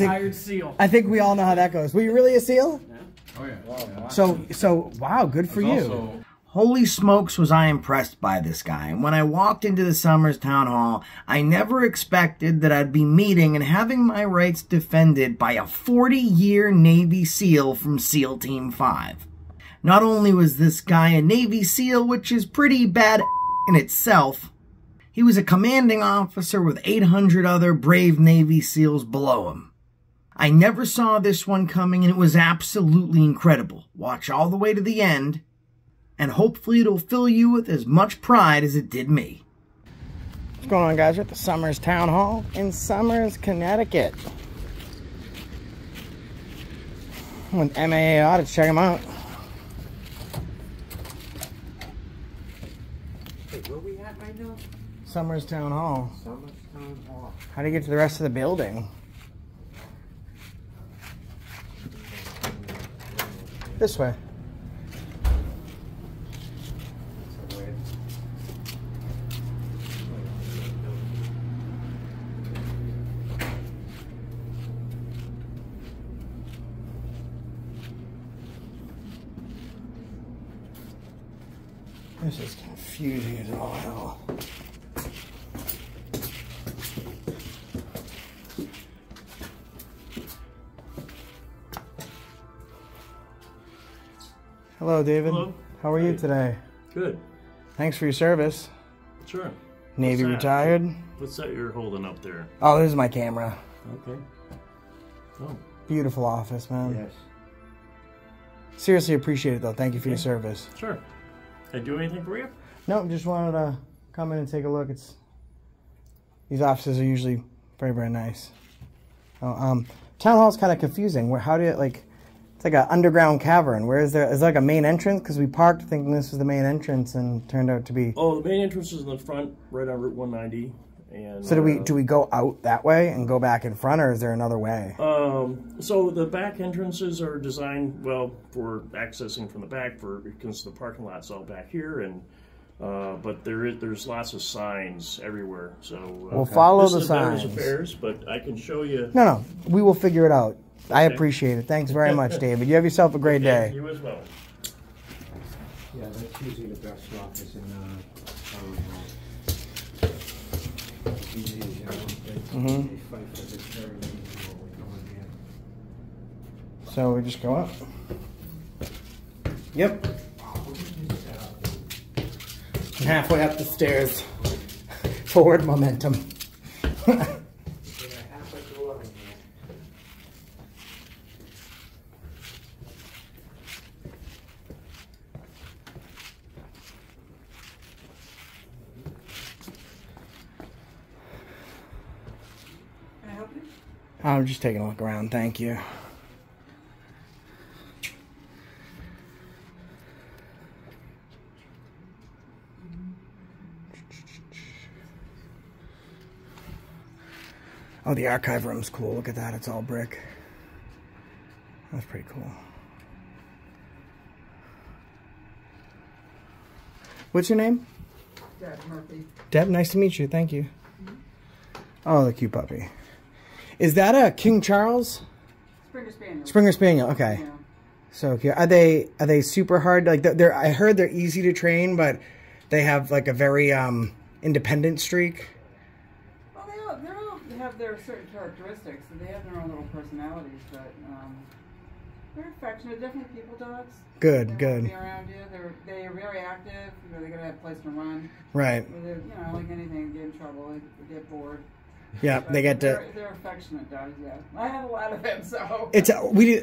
Retired SEAL. I think we all know how that goes. Were you really a SEAL? Yeah. Oh yeah. Wow. So wow, good for you. Holy smokes was I impressed by this guy. When I walked into the Summers Town Hall, I never expected that I'd be meeting and having my rights defended by a 40-year Navy SEAL from SEAL Team 5. Not only was this guy a Navy SEAL, which is pretty bad in itself, he was a commanding officer with 800 other brave Navy SEALs below him. I never saw this one coming, and it was absolutely incredible. Watch all the way to the end, and hopefully it'll fill you with as much pride as it did me. What's going on, guys? We're at the Summers Town Hall in Summers, Connecticut. With MAA audits, check them out. Wait, where are we at right now? Summers Town Hall. Summers Town Hall. How do you get to the rest of the building? This way. This is confusing as all hell. Hello, David. Hello. How are you today? Good. Thanks for your service. Sure. Navy What's that? retired. What's that you're holding up there? Oh, this is my camera. Okay. Oh. Beautiful office, man. Yes. Seriously appreciate it, though. Thank you for your service. Sure. Can I do anything for you? No, just wanted to come in and take a look. These offices are usually very, very nice. Oh, Town Hall's kind of confusing. How do you, like, it's like an underground cavern. Where is there? Is there like a main entrance? Because we parked thinking this was the main entrance and turned out to be. Oh, the main entrance is in the front, right on Route 190. And so do we go out that way and go back in front, or is there another way? So the back entrances are designed well for accessing from the back, because the parking lot's all back here, and but there's lots of signs everywhere. So we'll follow the this is signs. Veterans Affairs, but I can show you. No, we will figure it out. I appreciate it. Thanks very much, David. You have yourself a great day. You as well. Yeah, that's usually the best office in town hall. Easy, you know, they fight for this very easy when we go in here. So we just go up. Yep. I'm halfway up the stairs. Forward momentum. I'm just taking a look around, thank you. Oh, the archive room's cool. Look at that, it's all brick. That's pretty cool. What's your name? Deb Murphy. Deb, nice to meet you, thank you. Oh, the cute puppy. Is that a King Charles? Springer Spaniel. Springer Spaniel. Okay. Yeah. So cute. Are they super hard? Like they're I heard they're easy to train, but they have like a very independent streak. Well, they all have their certain characteristics, and they have their own little personalities. But they're affectionate. Definitely people dogs. Good. They Good. Want to be around you. They're very active. You know, they gotta have a place to run. Right. You know, like anything, get in trouble, they get bored. Yeah, But they get to. They're affectionate dogs. Yeah, I have a lot of them. So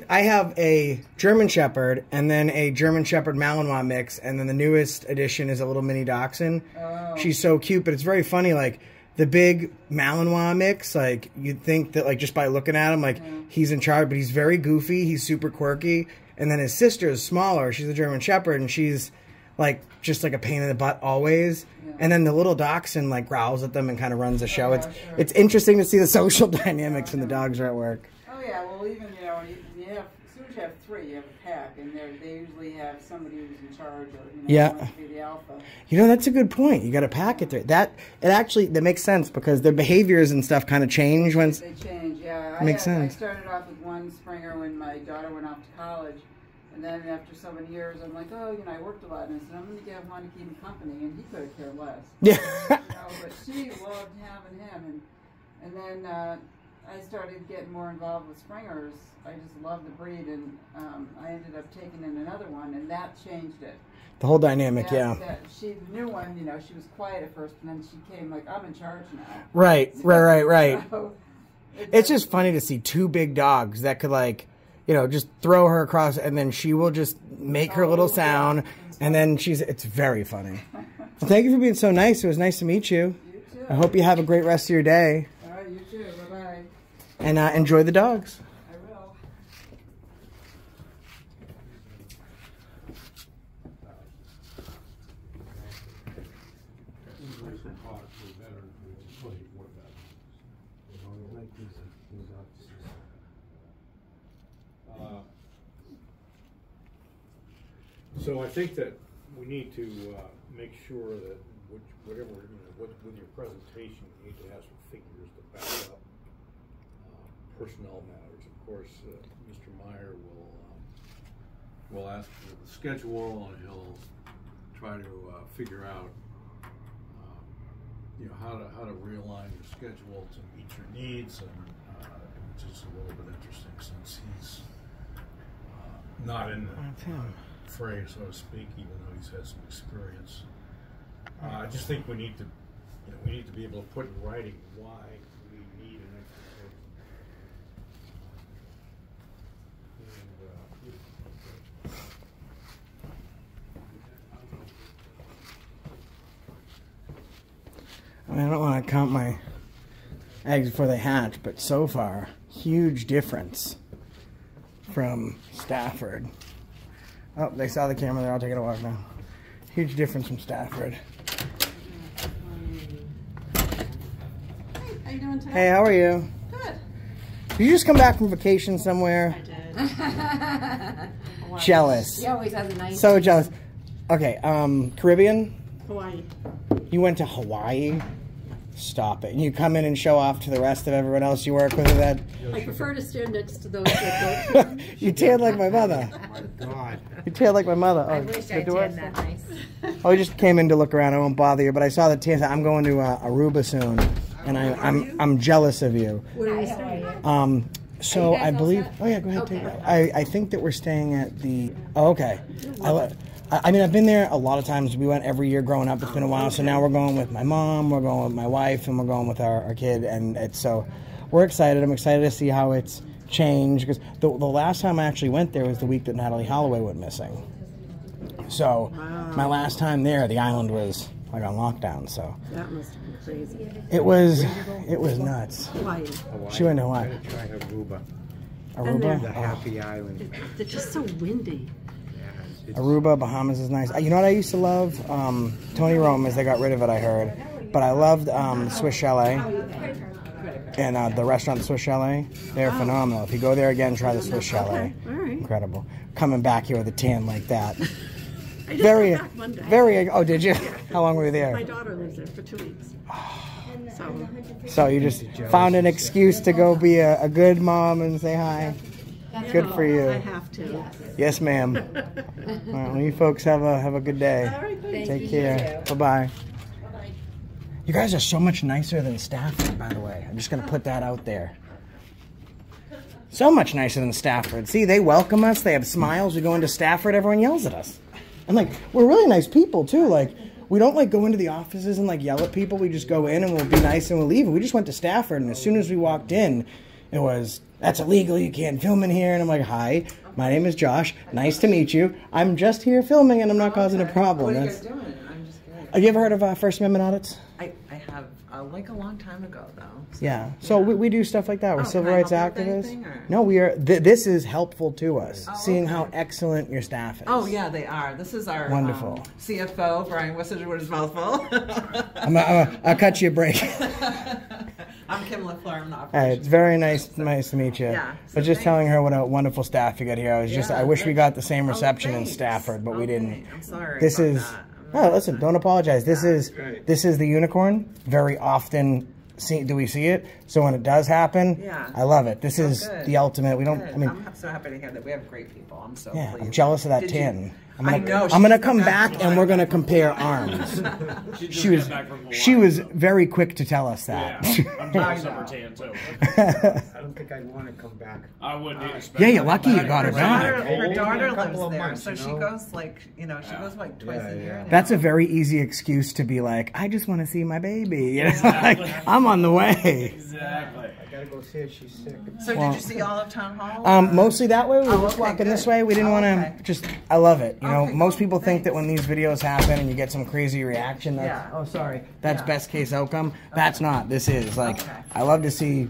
I have a German Shepherd and then a German Shepherd Malinois mix, and then the newest addition is a little mini Dachshund. Oh. She's so cute, but it's very funny. Like the big Malinois mix, like you'd think that like just by looking at him, like he's in charge, but he's very goofy. He's super quirky. And then his sister is smaller. She's a German Shepherd, and she's like just like a pain in the butt always. Yeah. And then the little dachshund like growls at them and kind of runs the show. Yeah, it's interesting to see the social dynamics when the dogs are at work. Oh yeah, well even you know you have, as soon as you have three, you have a pack, and they usually have somebody who's in charge or wants to be the alpha. You know, that's a good point. You got a pack it there. That makes sense because their behaviors and stuff kind of change when they change. Yeah. Yeah, Makes sense. I started off with one Springer when my daughter went off to college. And then after so many years, I'm like, oh, you know, I worked a lot. And I said, I'm going to get one to keep him company. And he could have cared less. Yeah. You know, but she loved having him. And then I started getting more involved with Springers. I just love the breed. And I ended up taking in another one. And that changed it. The whole dynamic, yeah. The new one, you know, she was quiet at first. And then she came like, I'm in charge now. Right. So, it's just funny to see two big dogs that could, like, you know, just throw her across, and then she will just make her little sound, and then it's very funny. Well, thank you for being so nice. It was nice to meet you. You too. I hope you have a great rest of your day. All right, you too. Bye-bye. And enjoy the dogs. I will. So I think that we need to make sure that whatever, with your presentation, you need to have some figures to back up personnel matters. Of course, Mr. Meyer will ask for the schedule, and he'll try to figure out you know, how to realign your schedule to meet your needs, and which is a little bit interesting since he's not in the fray, so to speak, even though he's had some experience. I just think we need to, you know, we need to be able to put in writing why we need an extra I mean, I don't want to count my eggs before they hatch, but so far, huge difference from Stafford. Oh, they saw the camera. They're all taking a walk now. Huge difference from Stafford. Hey, how you doing today? Hey, how are you? Good. Did you just come back from vacation somewhere? I did. Jealous. He always has a nice. So jealous. Okay, Caribbean? Hawaii. You went to Hawaii? Stop it. And you come in and show off to the rest of everyone else you work with that? I prefer to stand next to those that go. You tan like my mother. Oh my God. You tan like my mother. Oh, I wish I door? did that nice. Oh, I just came in to look around. I won't bother you, but I saw the tan. I'm going to Aruba soon, and I'm jealous of you. Where are you staying? So I believe. set? Oh yeah, go ahead. Okay. Take it. I think that we're staying at the. Oh, okay. I mean, I've been there a lot of times. We went every year growing up. It's been a while, so now we're going with my mom, we're going with my wife, and we're going with our kid. And it's so we're excited. I'm excited to see how it's changed, because the last time I actually went there was the week that Natalie Holloway went missing. So my last time there, the island was like on lockdown. So That must have been crazy. it was nuts. Hawaii. She went to Hawaii. Try Aruba, Aruba. the happy island. They're just so windy. Aruba, Bahamas is nice. You know what I used to love? Tony Roma's, they got rid of it, I heard. But I loved Swiss Chalet. And the restaurant, Swiss Chalet, they're phenomenal. If you go there again, try the Swiss Chalet. All right. Incredible. Coming back here with a tan like that. I just got back Monday. Oh, did you? How long were you there? My daughter lives there for 2 weeks. So you just found an excuse to go be a good mom and say hi. Good for you. I have to. Yes, ma'am. All right, well, you folks have a good day. All right, thank Take you. care. Bye-bye. You guys are so much nicer than Stafford, by the way. I'm just going to put that out there. So much nicer than Stafford. See, they welcome us. They have smiles. We go into Stafford, everyone yells at us. And, like, we're really nice people, too. Like, we don't, like, go into the offices and, like, yell at people. We just go in and we'll be nice and we'll leave. And we just went to Stafford, and as soon as we walked in, it was, that's illegal. You can't film in here. And I'm like, hi, my name is Josh. Nice to meet you. I'm just here filming, and I'm not causing a problem. What are you guys doing? I'm just kidding. Have you ever heard of First Amendment audits? I have, like a long time ago, though. So, Yeah. So we do stuff like that. We're civil can I rights help you with activists. anything, or? No, we are. This is helpful to us, Oh, seeing okay. how excellent your staff is. Oh, yeah, they are. This is our Wonderful. CFO, Brian Wissager with his mouth full. I'll cut you a break. I'm Kim LaFleur. I'm the Hey, operations. it's very nice to meet you. Yeah, so But just thanks. telling her what a wonderful staff you got here. I wish we got the same reception in thanks. Stafford, but we didn't. Okay, I'm sorry. This about is. that. No, listen, don't apologize. This is great. the unicorn. Very often see. Do we see it? So when it does happen, Yeah. I love it. This is good. the ultimate. We don't. Good. I mean, I'm so happy to hear that we have great people. I'm so yeah, pleased. I'm jealous of that Did you- tan. I'm I gonna, know, I'm gonna she's come the back best and one. we're gonna compare arms. She was very quick to tell us that. Yeah, I'm jealous of her tan too. I don't think I'd want to come back. I wouldn't either. Yeah, you're lucky you got her back. Her daughter A couple lives of there, months, so you she know? goes like, she goes like twice a year. now. That's a very easy excuse to be like, I just want to see my baby. You know, like, I'm on the way. Exactly. I gotta go see her. She's sick. So did you see all of Town Hall? Mostly that way. We were Oh, just okay, walking good. this way. We didn't Oh, want to okay. just. I love it. You know, Okay, most cool. people think that Thanks. when these videos happen and you get some crazy reaction, that's, Yeah. oh, sorry, that's Yeah. best case outcome. That's not. This is like, Okay. I love to see,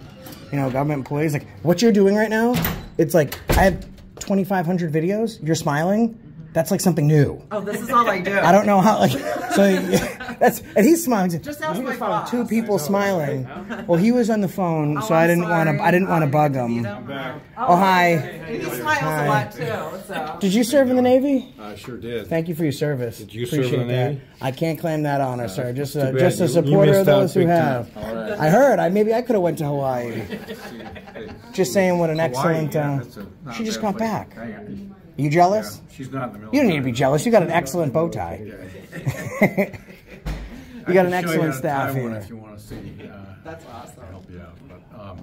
government employees like what you're doing right now. It's like I have 2,500 videos. You're smiling. That's like something new. Oh, this is all I do. I don't know how. Like, so that's and he's smiling. Just ask We my just found boss. two people smiling. Well, he was on the phone, Oh, so I I'm didn't want to. sorry. I didn't want to You bug get to him. meet him? Oh, hi. And he smiles Hi. a lot too. So. Did you serve in the Navy? I sure did. Thank you for your service. Did you serve Appreciate in the that. Navy? I can't claim that honor, sir. Just too bad. just a You supporter missed of those out who big time. have. I heard. Maybe I could have went to Hawaii. Just saying, what an excellent. She just got back. You jealous? She's not in the military. You don't need to be jealous. You got an excellent bow tie. You got an excellent staff here. If you want to see, That's awesome. help you out. But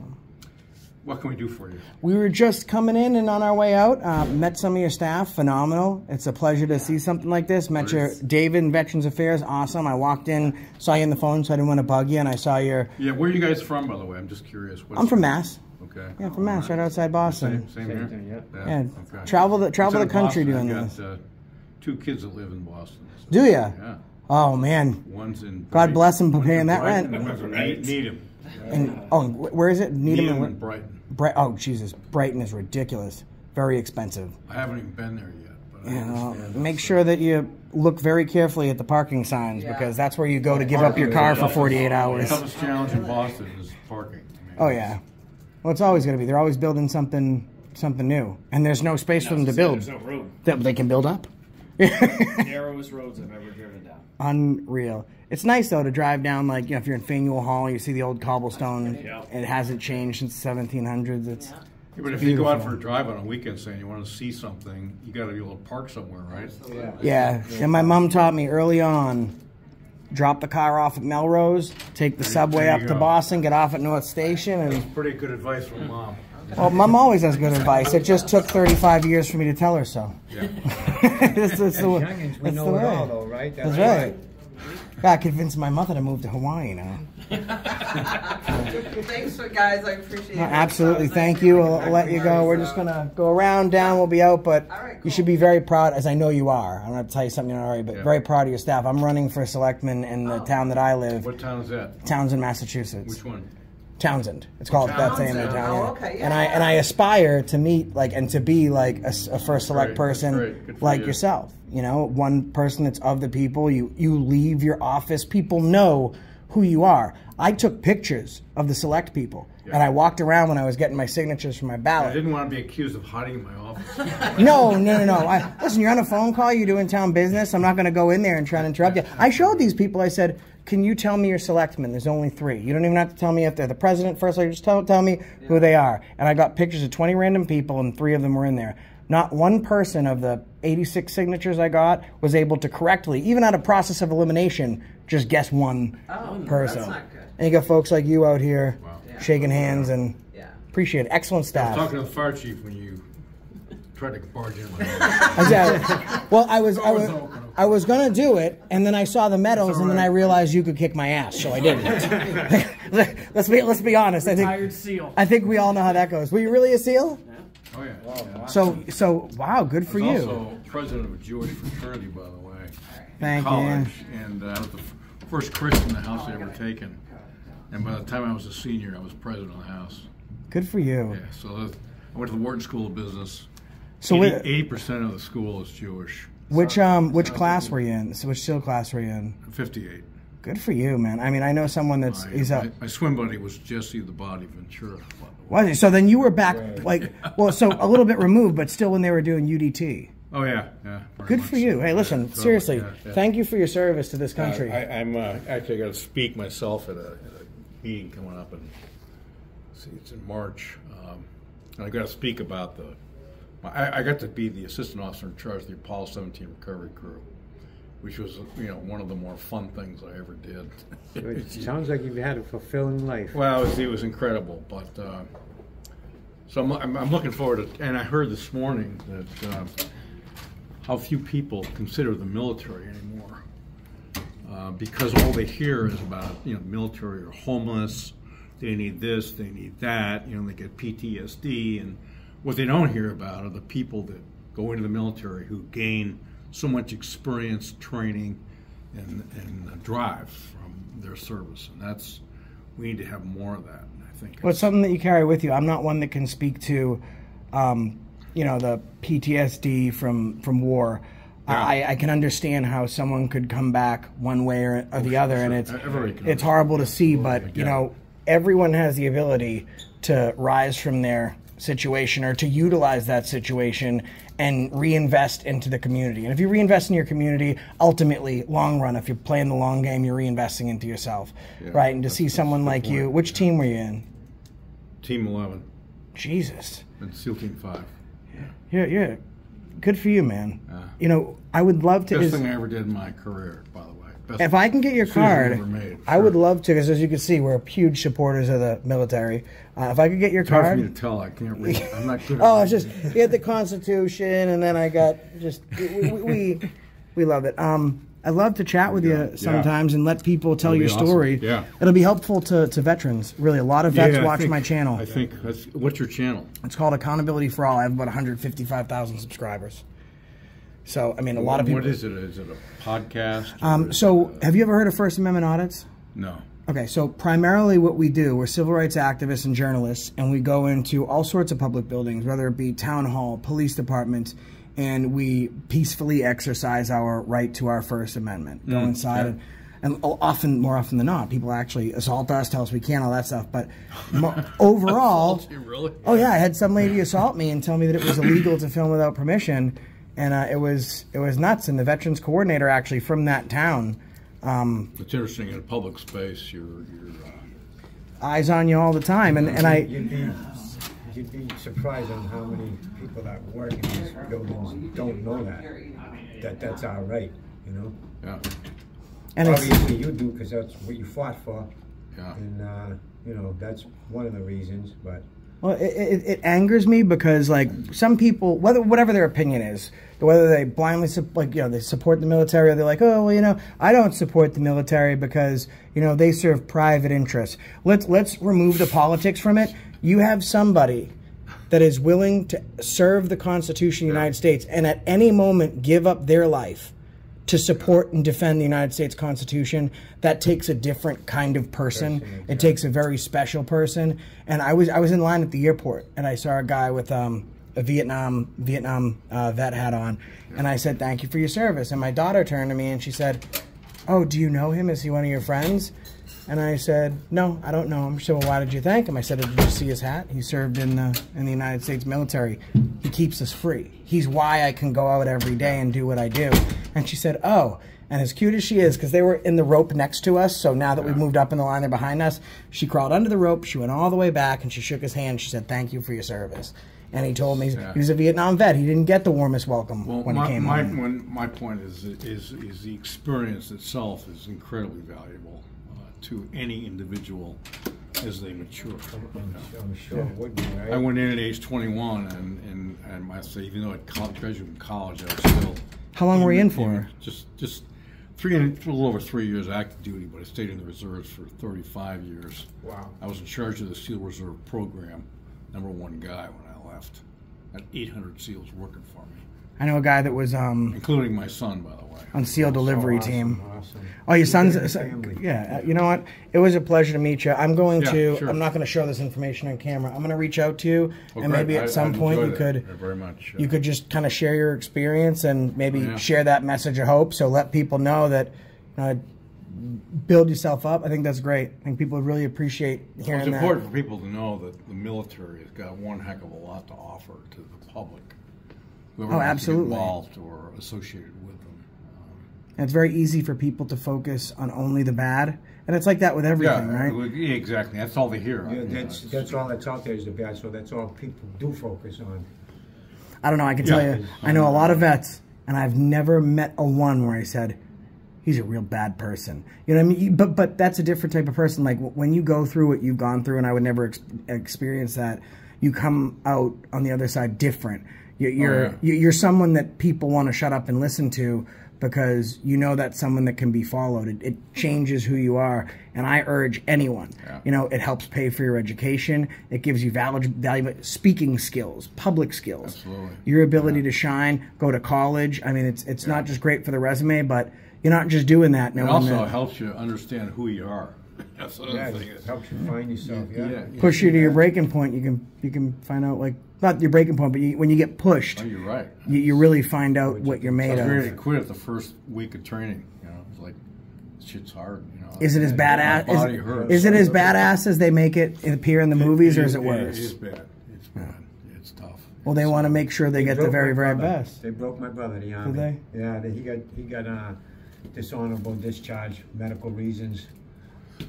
what can we do for you? We were just coming in and on our way out. Met some of your staff. Phenomenal. It's a pleasure to see something like this. Met your David in Veterans Affairs. Awesome. I walked in, saw you on the phone, so I didn't want to bug you, and I saw your. Yeah, where are you guys from, by the way? I'm just curious. I'm from Mass. Okay. Yeah, from Mass, right outside Boston. Same here. Yeah, Okay. travel the Instead of country Boston, doing I've this. got, 2 kids that live in Boston. So, Do ya? Yeah. Oh man, One's in. God Brighton. bless him for One's paying in that Brighton, rent. and one's in Needham. And where is it? Needham and Brighton. Oh Jesus, Brighton is ridiculous. Very expensive. I haven't even been there yet. But I You know, understand make it's, sure that you look very carefully at the parking signs Yeah. because that's where you go to give up your car for 48 The hours. toughest challenge in Boston is parking. Oh yeah. Well, it's always going to be. They're always building something new, and there's no space for them to build There's no room. that they can build up. Narrowest roads I've ever driven down. Unreal. It's nice though to drive down, like, if you're in Faneuil Hall, you see the old cobblestone. Yeah. It hasn't changed since the 1700s. It's Yeah, but if you go out for a drive on a weekend saying you want to see something, you got to be able to park somewhere, right? yeah. And my mom taught me early on. Drop the car off at Melrose, take the subway there up you to go. Boston, get off at North Station, and Pretty good advice from Mom. well, Mom always has good advice. It just took 35 years for me to tell her so. Yeah. That's the, As youngins, we that's know the it all, way. though, right? That's right. God convinced my mother to move to Hawaii now. Thanks, guys. I appreciate it. Absolutely. Thank you. I'll let you go. We're just going to go around, down. We'll be out. But All right, you cool. should be very proud, as I know you are. I'm going to tell you something you're not already, but Yeah. very proud of your staff. I'm running for selectman in the town that I live, What town is that? Townsend, Massachusetts. Which one? Townsend. It's called that's the name of the town. Oh, yeah. okay, And yeah. I aspire to meet and to be like a first select great, person that's great. Good for like you. yourself. You know, one person that's of the people. You leave your office, people know who you are. I took pictures of the select people, and I walked around when I was getting my signatures for my I ballot. didn't want to be accused of hiding in my office. No. Listen, you're on a phone call. You're doing town business. I'm not going to go in there and try and interrupt you. I showed these people. I said, "Can you tell me your selectmen? There's only 3. You don't even have to tell me if they're the president, first lady. Just tell me who they are." And I got pictures of 20 random people, and 3 of them were in there. Not one person of the 86 signatures I got was able to correctly, even out of process of elimination, just guess one person. That's not good. And you got folks like you out here Wow. shaking hands and Yeah. appreciate it. Excellent I staff. was talking to the fire chief when you tried to barge in my office. Well, I was gonna do it, and then I saw the medals, and then I realized you could kick my ass, so I didn't. let's be honest. Tired seal. I think we all know how that goes. Were you really a SEAL? Oh, yeah. So wow, good for I was you. also president of a Jewish fraternity, by the way. Thank you. college, and I was the first Christian in the house I ever taken. And by the time I was a senior, I was president of the house. Good for you. Yeah, so I went to the Wharton School of Business. So 80% of the school is Jewish. which class were you in? So which SEAL class were you in? 58. Good for you, man. I mean, I know someone that's My swim buddy was Jesse the Body Ventura. Was it? So then you were back so a little bit removed, but still when they were doing UDT. Oh yeah, yeah. Good for you. Hey, listen, seriously, thank you for your service to this country. I'm actually going to speak myself at a meeting coming up, and see, it's in March. And I got to speak about I got to be the assistant officer in charge of the Apollo 17 recovery crew, which was, you know, one of the more fun things I ever did. It sounds like you've had a fulfilling life. Well, it was incredible, but so I'm looking forward to. And I heard this morning that how few people consider the military anymore, because all they hear is about, you know, military are homeless, they need this, they need that, you know, they get PTSD, and what they don't hear about are the people that go into the military who gain so much experience, training, and drive from their service, and we need to have more of that. I think. Well, it's something that you carry with you. I'm not one that can speak to, you know, the PTSD from war. Yeah. I can understand how someone could come back one way or the other, and it's horrible to see. But you know, everyone has the ability to rise from their situation or to utilize that situation and reinvest into the community. And if you reinvest in your community, ultimately, long run, if you're playing the long game, you're reinvesting into yourself, right? And to see someone like you, which team were you in? Team 11. Jesus. And SEAL Team 5. Yeah. Good for you, man. You know, I would love to. Best thing I ever did in my career, by the way. If I can get your card, I would love to, because as you can see, we're huge supporters of the military. If I could get your card. It's hard for me to tell. I can't read. I'm not good at Oh, it's just, you had the Constitution, and then I got just, we love it. I'd love to chat with you sometimes and let people tell your story. Yeah. It'll be helpful to veterans, really. A lot of vets watch my channel. I think what's your channel? It's called Accountability for All. I have about 155,000 subscribers. So, I mean, a lot of people. What is it? Is it a podcast? So, have you ever heard of First Amendment audits? No. Okay, so primarily what we do, we're civil rights activists and journalists, and we go into all sorts of public buildings, whether it be town hall, police departments, and we peacefully exercise our right to our First Amendment. Go inside, and more often than not, people actually assault us, tell us we can't, all that stuff. But overall, Assault you, really? Oh yeah, I had some lady assault me and tell me that it was illegal to film without permission. And it was nuts. And the veterans coordinator actually from that town. It's interesting, in a public space, you're eyes on you all the time. And you'd be surprised on how many people that work in these buildings don't know that's our right, you know. Yeah. And obviously you do, because that's what you fought for. Yeah. And you know, that's one of the reasons. But well, it angers me because, like, some people, whatever their opinion is, whether they blindly they support the military, or they're like, oh, well, you know, I don't support the military because, you know, they serve private interests. Let's remove the politics from it. You have somebody that is willing to serve the Constitution of the United States and at any moment give up their life to support and defend the United States Constitution. That takes a different kind of person. It takes a very special person. And I was in line at the airport, and I saw a guy with a Vietnam vet hat on, and I said, "Thank you for your service." And my daughter turned to me and she said, "Oh, do you know him? Is he one of your friends?" And I said, "No, I don't know him." She said, "Well, why did you thank him?" I said, "Did you see his hat? He served in the United States military. He keeps us free. He's why I can go out every day and do what I do." And she said, "Oh." And as cute as she is, because they were in the rope next to us, so now that we've moved up in the line, they're behind us, she crawled under the rope, she went all the way back, and she shook his hand. She said, "Thank you for your service." And he told me he was a Vietnam vet. He didn't get the warmest welcome when he came home. My point is the experience itself is incredibly valuable to any individual as they mature. I'm sure it would be, right? I went in at age 21, and I say, even though I graduated from college, I was still. How long were you in for? Just a little over 3 years active duty, but I stayed in the reserves for 35 years. Wow. I was in charge of the SEAL Reserve program, #1 guy when I left. I had 800 SEALs working for me. I know a guy that was including my son, by the way, on SEAL delivery team. Awesome. Oh, your son's yeah. You know what? It was a pleasure to meet you. I'm going to. Sure. I'm not going to show this information on camera. I'm going to reach out to you, and maybe at some point you could very much. You could just kind of share your experience and maybe share that message of hope. So let people know that build yourself up. I think that's great. I think people would really appreciate hearing that. It's important for people to know that the military has got one heck of a lot to offer to the public. Whoever wants to get involved or associated with them. And it's very easy for people to focus on only the bad. And it's like that with everything, right? Yeah, exactly. That's all they hear. Yeah, that's all that's out there is the bad, so that's all people do focus on. I don't know, I can tell you, I know a lot of vets, and I've never met a one where I said, he's a real bad person. You know what I mean? But that's a different type of person. Like, when you go through what you've gone through, and I would never experience that, you come out on the other side different. You're someone that people want to shut up and listen to, because you know that's someone that can be followed. It changes who you are, and I urge anyone. Yeah. You know, it helps pay for your education. It gives you valuable speaking skills, public skills. Absolutely. Your ability to shine, go to college. I mean, it's not just great for the resume, but you're not just doing that. It also helps you understand who you are. That's the other thing. It helps you find yourself. Push you to your breaking point. You can find out, like, not your breaking point, but when you get pushed, Oh, you're right. you really find out what you're made I was of. ready to quit at the first week of training. You know, it's like, shit's hard. You know, Is it as badass? My body hurts. Is it as badass as they make it appear in the movies, or is it worse? It is bad. It's bad. It's tough. Well, they want to make sure they get the very, very best. They broke my brother, the Army. Did they? Yeah, he got dishonorable discharge, medical reasons.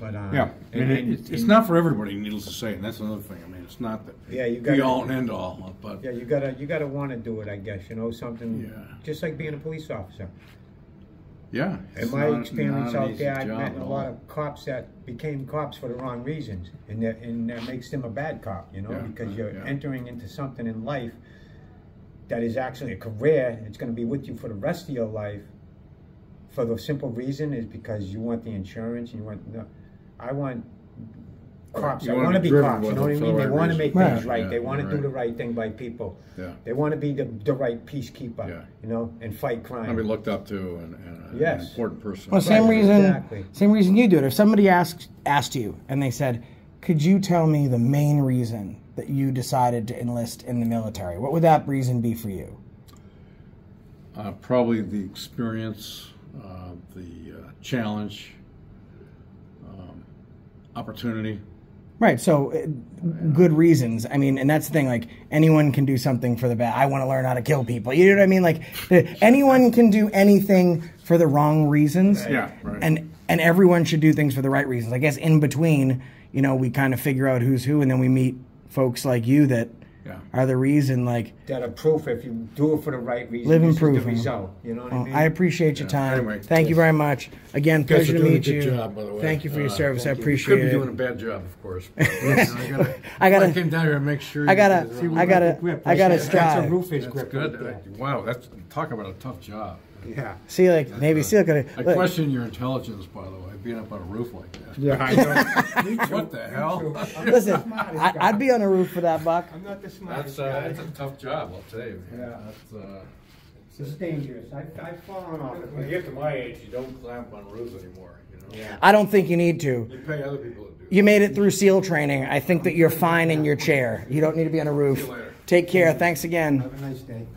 But Yeah, it's not for everybody, needless to say, and that's another thing. I mean, it's not the be all and end all, but yeah, you gotta want to do it, I guess. You know, something just like being a police officer. Yeah. In my experience out there, I met a lot of cops that became cops for the wrong reasons, and that makes them a bad cop. You know, because you're entering into something in life that is actually a career. It's going to be with you for the rest of your life. For the simple reason is because you want the insurance. You want I want cops. I want to be cops. You know what I mean? They want to make things right. Yeah, they want to do the right thing by people. Yeah. They want to be the right peacekeeper. Yeah. You know, and fight crime. I be looked up to and an important person. Well, same reason you do it. If somebody asked you and they said, "Could you tell me the main reason that you decided to enlist in the military?" What would that reason be for you? Probably the experience. The challenge, opportunity. Right, so good reasons. I mean, and that's the thing, like, anyone can do something for the bad. I want to learn how to kill people. You know what I mean? Like, anyone can do anything for the wrong reasons. Yeah, right. And everyone should do things for the right reasons. I guess in between, you know, we kind of figure out who's who, and then we meet folks like you that are the reason, like... That are proof if you do it for the right reason. Living proof. The result, you know what I mean? I appreciate your time. Anyway, Thank you very much. Again, pleasure to meet you. Good job, by the way. Thank you for your service. I appreciate it. You could be doing a bad job, of course. I came down here and make sure. I gotta strive. That's a roof is grip. Good. Wow, talk about a tough job. Yeah. See, like Navy SEAL could. I question your intelligence, by the way, being up on a roof like that. Yeah, I know. What the hell? Listen, I'd be on a roof for that, Buck. I'm not the smartest guy. That's a tough job, I'll tell you. Yeah. It's dangerous. I've fallen off. When you get to my age, you don't clamp on roofs anymore. You know? Yeah. I don't think you need to. You pay other people to do it. You made it through SEAL training. I think that you're fine in your chair. You don't need to be on a roof. See you later. Take care. Thanks again. Have a nice day.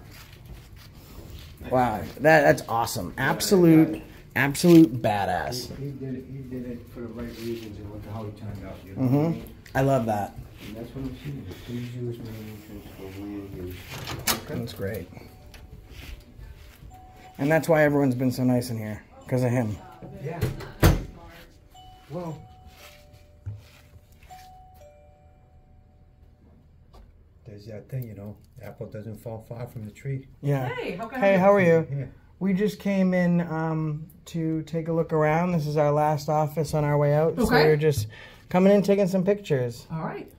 Wow, that's awesome. Absolute badass. He did it for the right reasons, and look at how he turned out. You know what I mean? I love that. And that's what I'm saying. Please use my entrance for land use. That's great. And that's why everyone's been so nice in here, because of him. Yeah. Well, there's that thing, you know, apple doesn't fall far from the tree. Yeah. Hey, How are you? Yeah. We just came in to take a look around. This is our last office on our way out. Okay. So we're just coming in, taking some pictures. All right.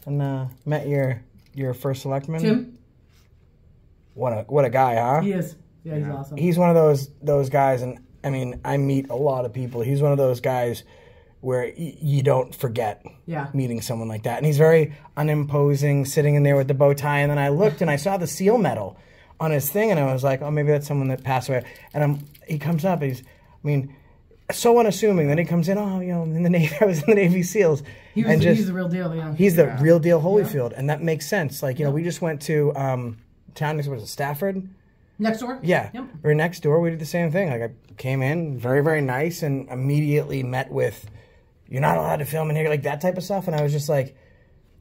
And met your first selectman. Tim? What a guy, huh? He is. Yeah, he's awesome. He's one of those guys, and I mean, I meet a lot of people. He's one of those guys where you don't forget meeting someone like that. And he's very unimposing, sitting in there with the bow tie. And then I looked and I saw the SEAL medal on his thing, and I was like, oh, maybe that's someone that passed away. And he comes up, so unassuming. Then he comes in, oh, you know, in the Navy, I was in the Navy SEALs. He's the real deal, yeah. He's the real deal Holyfield, and that makes sense. Like, you know, we just went to town, was it Stafford? Next door? Yeah. Yep. We were next door. We did the same thing. Like, I came in, very, very nice, and immediately met with, you're not allowed to film in here, like that type of stuff. And I was just like,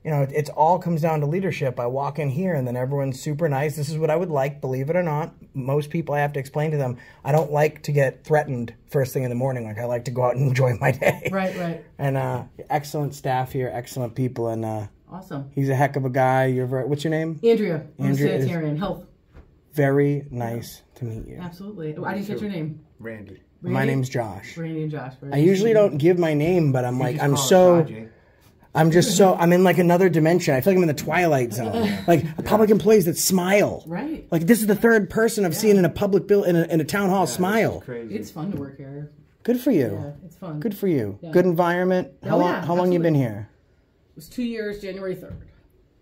you know, it all comes down to leadership. I walk in here and then everyone's super nice. This is what I would like, believe it or not. Most people, I have to explain to them, I don't like to get threatened first thing in the morning. Like, I like to go out and enjoy my day. Right, right. And excellent staff here, excellent people, and awesome. He's a heck of a guy. What's your name? Andrea. Andrea. Sanitarian, health. Very nice to meet you. Absolutely. I didn't get your name. Randy. My name's Josh. Randy and Josh. I usually don't give my name, but I'm like, I'm in like another dimension. I feel like I'm in the Twilight Zone. Like public employees that smile. Right. Like this is the third person I've seen in a public in a town hall smile. It's fun to work here. Good for you. Yeah, it's fun. Good for you. Yeah. Good environment. How long you been here? It was 2 years, January 3rd.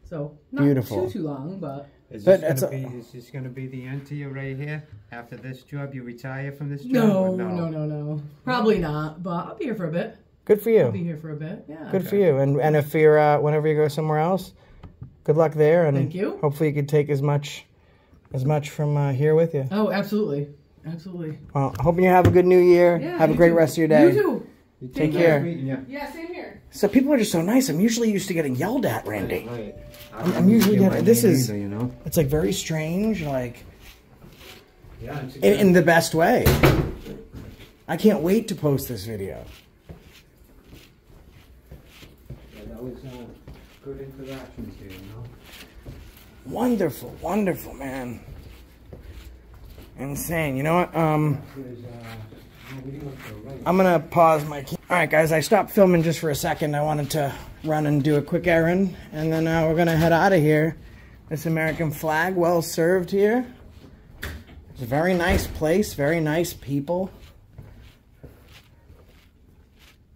So not beautiful. too long, but. Is this going to be the end to you right here? After this job, you retire from this job? No. Probably not, but I'll be here for a bit. Good for you. I'll be here for a bit, yeah. Good for you. And if you're, whenever you go somewhere else, good luck there. And thank you. Hopefully you can take as much from here with you. Oh, absolutely. Absolutely. Well, hoping you have a good new year. Yeah, have a great rest of your day. You too. Take care. Yeah, same here. So people are just so nice. I'm usually used to getting yelled at, Randy. Right. I'm usually getting, this is, either, you know? It's like very strange, like, yeah, in the best way. I can't wait to post this video. Yeah, that was good interactions here, you know? Wonderful, wonderful, man. Insane. You know what? I'm gonna pause my. All right, guys. I stopped filming just for a second. I wanted to run and do a quick errand, and then we're gonna head out of here. This American flag, well served here. It's a very nice place, very nice people.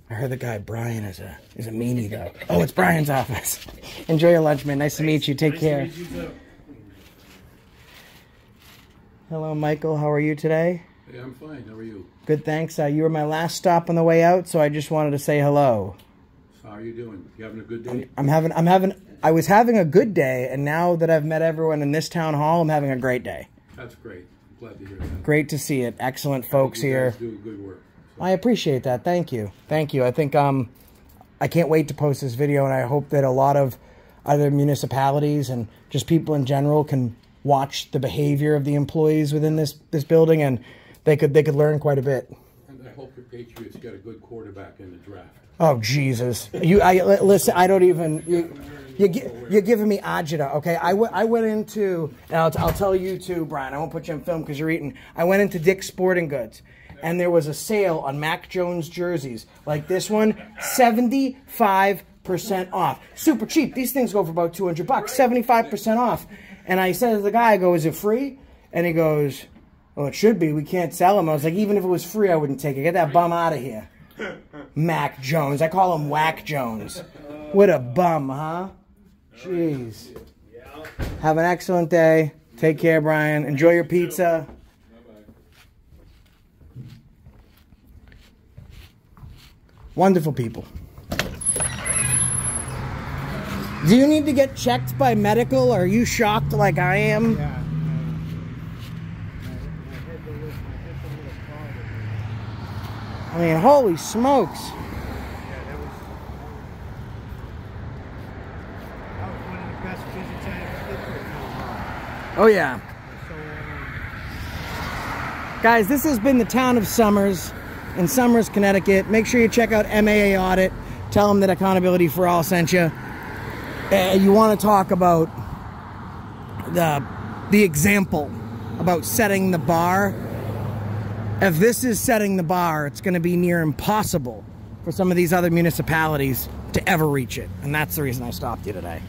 I heard the guy Brian is a meanie though. Oh, it's Brian's office. Enjoy your lunch, man. Nice to meet you. Take care. Hello, Michael. How are you today? Hey, I'm fine. How are you? Good, thanks. You were my last stop on the way out, so I just wanted to say hello. How are you doing? You having a good day? I was having a good day, and now that I've met everyone in this town hall, I'm having a great day. That's great. I'm glad to hear that. Great to see it. Excellent folks here. You guys do good work. So. I appreciate that. Thank you. Thank you. I think I can't wait to post this video, and I hope that a lot of other municipalities and just people in general can watch the behavior of the employees within this building, and they could learn quite a bit. And I hope the Patriots get a good quarterback in the draft. Oh Jesus! Listen. I don't even. You're giving me agita. Okay. I went into. And I'll tell you too, Brian. I won't put you on film because you're eating. I went into Dick's Sporting Goods, and there was a sale on Mac Jones jerseys like this one, 75% off. Super cheap. These things go for about $200. 75% off. And I said to the guy, I go, "Is it free?" And he goes, "Well, it should be. We can't sell them." I was like, "Even if it was free, I wouldn't take it. Get that bum out of here." Mac Jones. I call him Whack Jones. What a bum, huh? Jeez. Have an excellent day. Take care, Brian. Enjoy your pizza. Wonderful people. Do you need to get checked by medical? Or are you shocked like I am? Yeah. I mean, holy smokes. That was one of the best visits I ever did to a town hall. Oh, yeah. Guys, this has been the town of Somers in Somers, Connecticut. Make sure you check out MAA Audit. Tell them that Accountability for All sent you. You want to talk about the example about setting the bar. If this is setting the bar, it's going to be near impossible for some of these other municipalities to ever reach it. And that's the reason I stopped you today.